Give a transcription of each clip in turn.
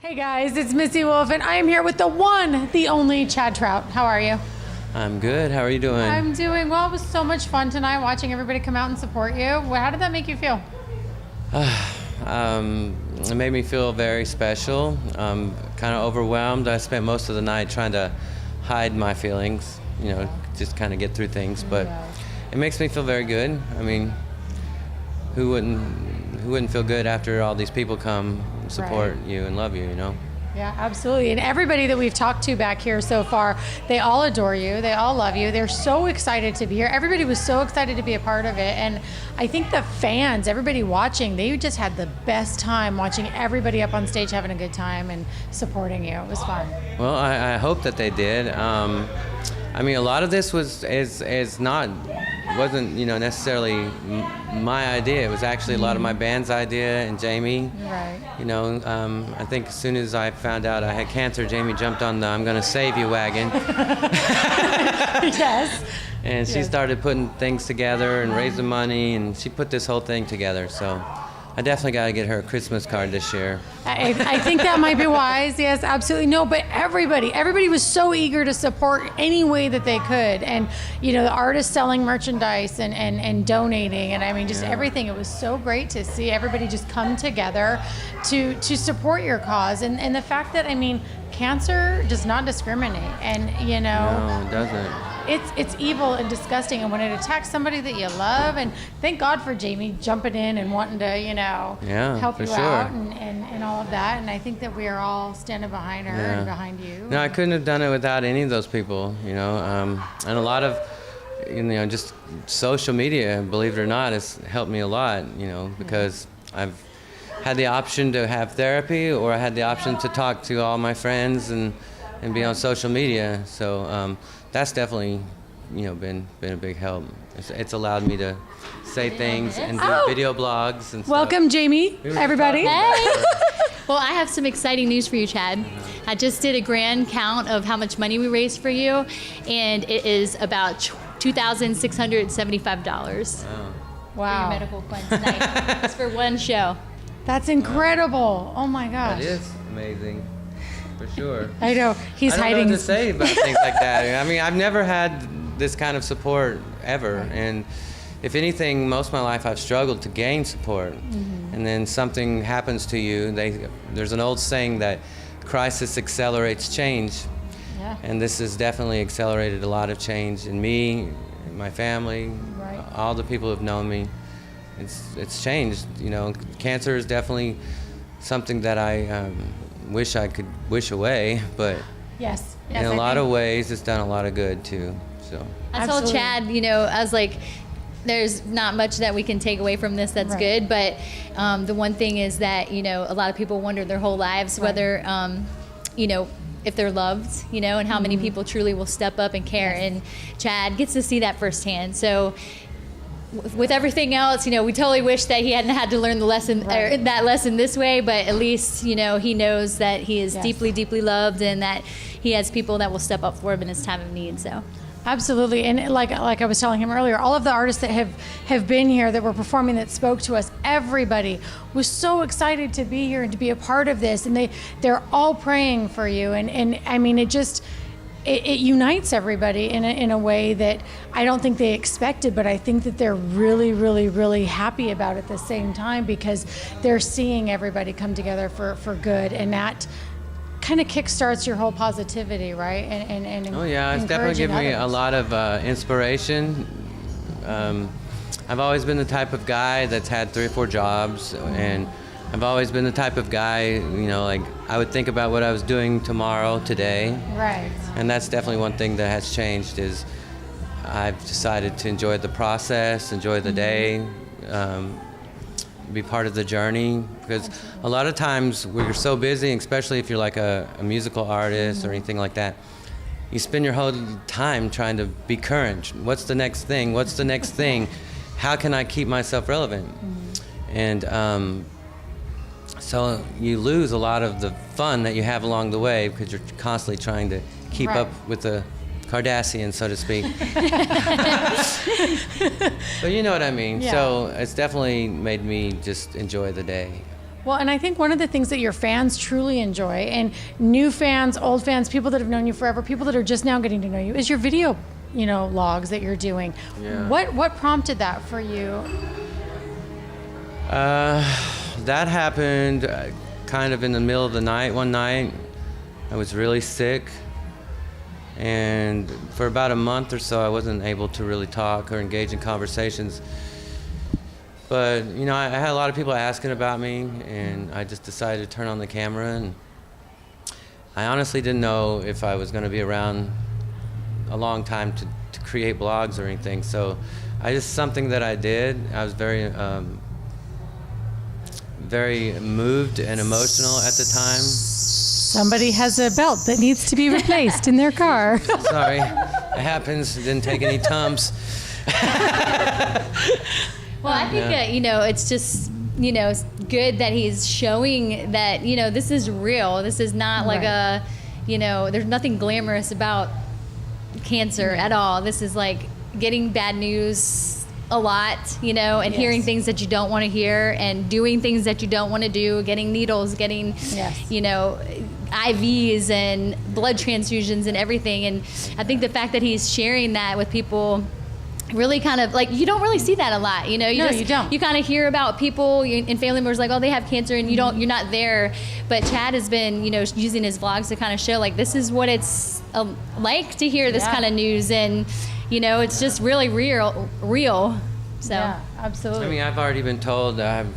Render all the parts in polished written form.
Hey guys, it's Missy Wolf, and I am here with the one, the only Chad Trout. How are you? I'm good. How are you doing? I'm doing well. It was so much fun tonight watching everybody come out and support you. How did that make you feel? It made me feel very special. Kind of overwhelmed. I spent most of the night trying to hide my feelings, just kind of get through things. But it makes me feel very good. I mean, who wouldn't feel good after all these people come support you and love you, Yeah, absolutely. And everybody that we've talked to back here so far, they all adore you. They all love you. They're so excited to be here. Everybody was so excited to be a part of it. And I think the fans, everybody watching, they just had the best time watching everybody up on stage having a good time and supporting you. It was fun. Well, I hope that they did. I mean, a lot of this wasn't necessarily my idea. It was actually a lot of my band's idea and Jamie. Right. I think as soon as I found out I had cancer, Jamie jumped on the "I'm gonna save you" wagon. Yes. And she started putting things together and raising money, and she put this whole thing together. So I definitely got to get her a Christmas card this year. I think that might be wise. Yes, absolutely. No, but everybody was so eager to support any way that they could. And, the artists selling merchandise and donating. And I mean, just everything. It was so great to see everybody just come together to support your cause. And the fact that, cancer does not discriminate. And, No, it doesn't. It's evil and disgusting, and when it attacks somebody that you love, and thank God for Jamie jumping in and wanting to, help you out and all of that. And I think that we are all standing behind her and behind you. No, I couldn't have done it without any of those people, and a lot of, just social media, believe it or not, has helped me a lot, because I've had the option to have therapy, or I had the option to talk to all my friends and be on social media. So that's definitely, been a big help. It's allowed me to say things and do video blogs and stuff. Welcome, Jamie, everybody. Hey. Well, I have some exciting news for you, Chad. I just did a grand count of how much money we raised for you, and it is about $2,675 for your medical fund tonight. It's for one show. That's incredible. Oh my gosh. That is amazing. For sure. I know. He's hiding. I don't know what to say about things like that. I mean, I've never had this kind of support ever. And if anything, most of my life I've struggled to gain support. Mm-hmm. And then something happens to you. There's an old saying that crisis accelerates change. Yeah. And this has definitely accelerated a lot of change in me, in my family, all the people who've known me. It's changed. Cancer is definitely something that I wish I could wish away, but yes, in a lot of ways it's done a lot of good too. So I told Chad, I was like, there's not much that we can take away from this that's good, but the one thing is that a lot of people wonder their whole lives whether if they're loved, and how many people truly will step up and care. And Chad gets to see that firsthand. So with everything else, we totally wish that he hadn't had to learn the lesson, or that lesson this way, but at least, he knows that he is deeply, deeply loved, and that he has people that will step up for him in his time of need. So absolutely. And like I was telling him earlier, all of the artists that have been here, that were performing, that spoke to us, everybody was so excited to be here and to be a part of this, and they're all praying for you. And I mean, it unites everybody in a way that I don't think they expected, but I think that they're really, really, really happy about it at the same time, because they're seeing everybody come together for good, and that kind of kickstarts your whole positivity, right? And oh yeah, it's definitely given me a lot of inspiration. I've always been the type of guy that's had 3 or 4 jobs, and I've always been the type of guy, like I would think about what I was doing today. Right. And that's definitely one thing that has changed, is I've decided to enjoy the process, enjoy the day, be part of the journey. Because a lot of times we're so busy, especially if you're like a musical artist or anything like that, you spend your whole time trying to be current. What's the next thing? What's the next thing? How can I keep myself relevant? And so you lose a lot of the fun that you have along the way, because you're constantly trying to keep up with the Kardashians, so to speak. But you know what I mean. Yeah. So it's definitely made me just enjoy the day. Well, and I think one of the things that your fans truly enjoy, and new fans, old fans, people that have known you forever, people that are just now getting to know you, is your video, logs that you're doing. Yeah. What prompted that for you? That happened kind of in the middle of the night one night. I was really sick, and for about a month or so I wasn't able to really talk or engage in conversations. But, I had a lot of people asking about me, and I just decided to turn on the camera, and I honestly didn't know if I was going to be around a long time to create blogs or anything. So something that I did. I was very very moved and emotional at the time. Somebody has a belt that needs to be replaced in their car. Sorry, it happens. Didn't take any Tums. Well, I think that, it's just, it's good that he's showing that, this is real. This is not like Right. there's nothing glamorous about cancer at all. This is like getting bad news a lot, and hearing things that you don't want to hear and doing things that you don't want to do, getting needles, getting, IVs and blood transfusions and everything. And I think the fact that he's sharing that with people really kind of like, you don't really see that a lot, you don't. You kind of hear about people and family members like, oh, they have cancer, and you're not there. But Chad has been, using his vlogs to kind of show like, this is what it's like to hear this kind of news, and it's just really real. So Yeah, absolutely. I've already been told that I'm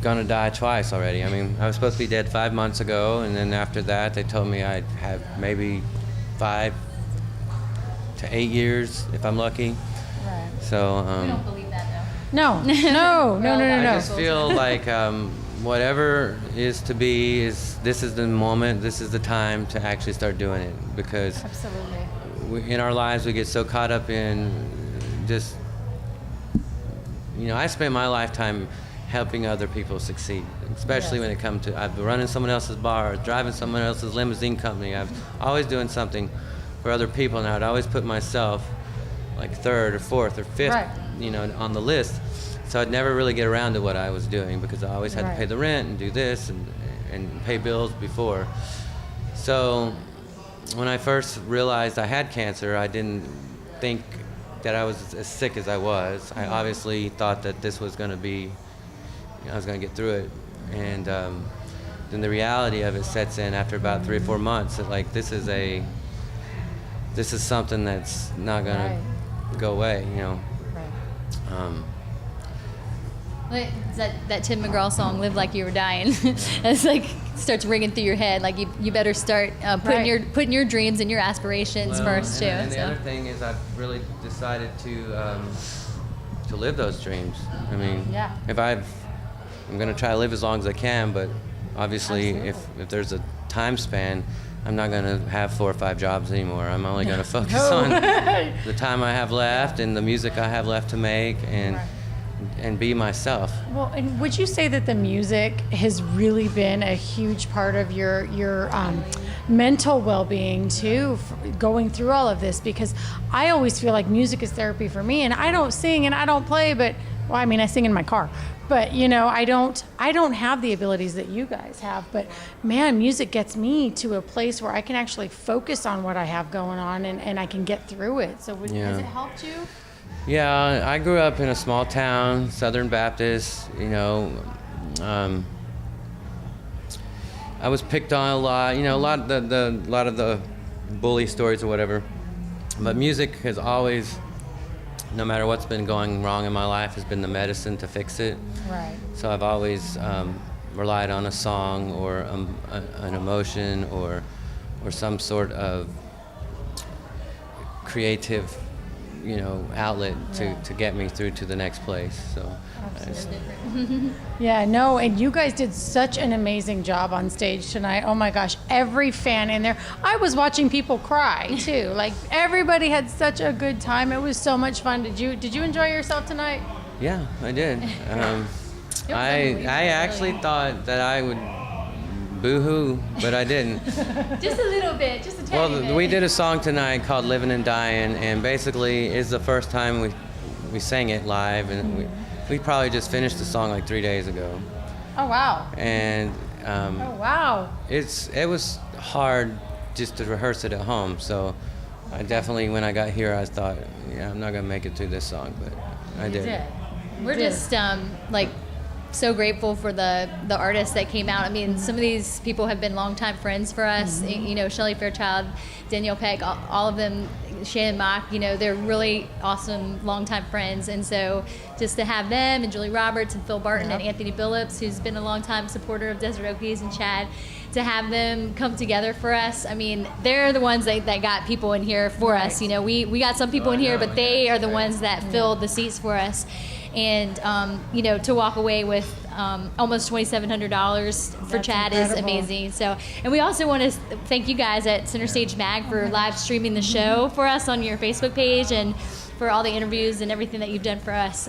gonna die twice already. I was supposed to be dead 5 months ago, and then after that they told me I'd have maybe 5 to 8 years if I'm lucky. Right. So we don't believe that though. No. I just feel like whatever is to be this is the moment, this is the time to actually start doing it, because Absolutely. in our lives we get so caught up in just, I spent my lifetime helping other people succeed, especially when it comes to, I've been running someone else's bar, driving someone else's limousine company. I was always doing something for other people, and I'd always put myself like third or fourth or fifth, on the list. So I'd never really get around to what I was doing, because I always had to pay the rent and do this and pay bills before. So when I first realized I had cancer, I didn't think that I was as sick as I was. I obviously thought that this was going to be, I was going to get through it. And then the reality of it sets in after about 3 or 4 months, that like this is something that's not going to go away, It's that Tim McGraw song, "Live Like You Were Dying." It's like starts ringing through your head. Like you better start putting your dreams and your aspirations first too. And the other thing is, I've really decided to live those dreams. If I'm going to try to live as long as I can, but obviously if there's a time span, I'm not going to have 4 or 5 jobs anymore. I'm only going to focus on the time I have left and the music I have left to make, and be myself. Well, and would you say that the music has really been a huge part of your mental well-being too, going through all of this? Because I always feel like music is therapy for me, and I don't sing and I don't play, but I sing in my car, but I don't have the abilities that you guys have. But man, music gets me to a place where I can actually focus on what I have going on, and I can get through it. So has it helped you? Yeah, I grew up in a small town, Southern Baptist. I was picked on a lot. A lot of the bully stories or whatever. But music has always, no matter what's been going wrong in my life, has been the medicine to fix it. Right. So I've always relied on a song or an emotion or some sort of creative, outlet to get me through to the next place. So Yeah, no, and you guys did such an amazing job on stage tonight. Oh my gosh, every fan in there. I was watching people cry too. Like everybody had such a good time. It was so much fun. Did you enjoy yourself tonight? Yeah, I did. I actually thought that I would boo-hoo, but I didn't. Just a little bit, just a tiny bit. We did a song tonight called "Living and Dying," and basically it's the first time we sang it live, and we probably just finished the song like 3 days ago. Oh, wow. And Oh, wow. it was hard just to rehearse it at home. So I definitely, when I got here, I thought, yeah, I'm not gonna make it through this song, but I did. We're just like so grateful for the artists that came out. I mean, some of these people have been longtime friends for us. You know, Shelley Fairchild, Danielle Peck, all of them, Shannon Mock, you know, they're really awesome longtime friends. And so just to have them and Julie Roberts and Phil Barton and Anthony Billups, who's been a longtime supporter of Desert Okies, and Chad, to have them come together for us. I mean, they're the ones that got people in here for us. You know, we got some people in here, but they are the ones that filled the seats for us. And, you know, to walk away with almost $2,700 for That's Chad incredible. is amazing. So, and we also want to thank you guys at Center Stage Mag for live streaming the show for us on your Facebook page, and for all the interviews and everything that you've done for us.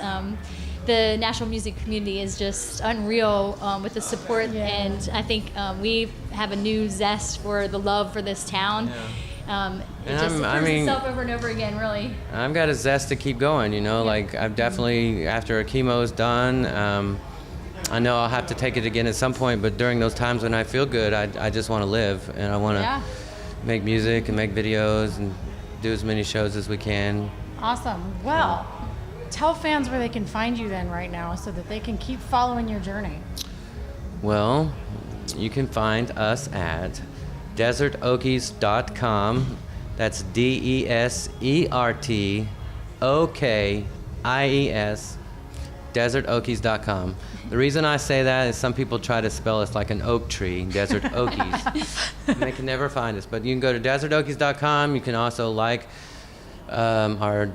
The national music community is just unreal with the support, and I think we have a new zest for the love for this town. It just proves itself over and over again, really. I've got a zest to keep going, you know, like I've definitely, after chemo's done, I know I'll have to take it again at some point, but during those times when I feel good, I just want to live, and I want to make music and make videos and do as many shows as we can. Awesome. Well, tell fans where they can find you then right now so that they can keep following your journey. Well, you can find us at desertokies.com. That's DESERTOKIES, desertokies.com. The reason I say that is some people try to spell us like an oak tree, Desert Okies, and they can never find us. But you can go to desertokies.com. You can also like our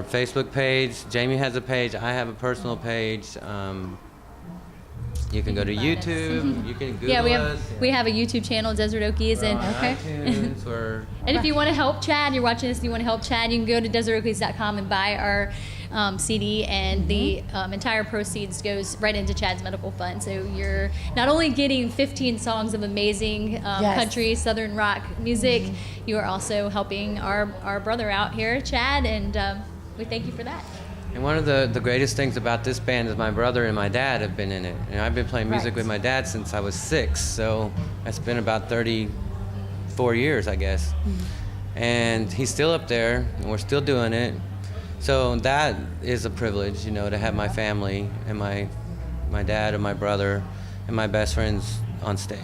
Facebook page. Jamie has a page. I have a personal page. You can go to YouTube. You can Google us. We have a YouTube channel, Desert Okies, and iTunes, and if you want to help Chad, you're watching this and you want to help Chad, you can go to desertokies.com and buy our CD, and the entire proceeds goes right into Chad's medical fund. So you're not only getting 15 songs of amazing country, southern rock music, you are also helping our brother out here, Chad, and we thank you for that. And one of the greatest things about this band is my brother and my dad have been in it. And I've been playing music with my dad since I was 6, so that's been about 34 years, I guess. And he's still up there, and we're still doing it. So that is a privilege, you know, to have my family and my dad and my brother and my best friends on stage.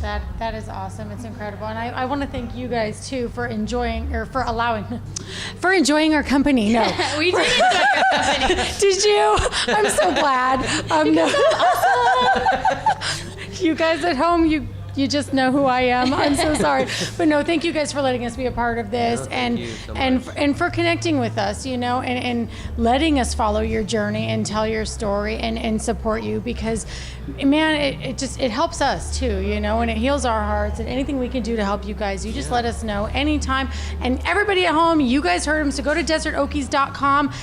That is awesome. It's incredible. And I want to thank you guys too for enjoying our company. No. We did enjoy your company. Did you? I'm so glad. No. You guys at home, you just know who I am. I'm so sorry. But no, thank you guys for letting us be a part of this, thank you so and for connecting with us, you know, and letting us follow your journey and tell your story and support you, because man, it helps us too, you know, and it heals our hearts, and anything we can do to help you guys, you just let us know anytime. And everybody at home, you guys heard him, so go to desertokies.com.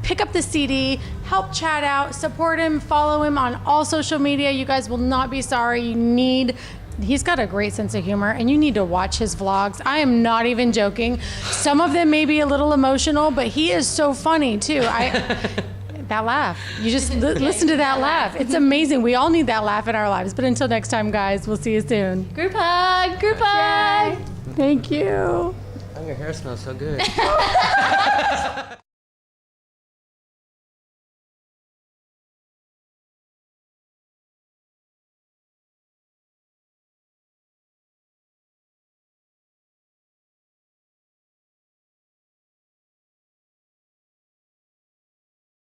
Pick up the CD, help Chad out, support him, follow him on all social media. You guys will not be sorry. He's got a great sense of humor, and you need to watch his vlogs. I am not even joking. Some of them may be a little emotional, but he is so funny too. That laugh. You just listen to that laugh. It's amazing. We all need that laugh in our lives. But until next time, guys, we'll see you soon. Group hug. Group hug. Thank you. Oh, your hair smells so good.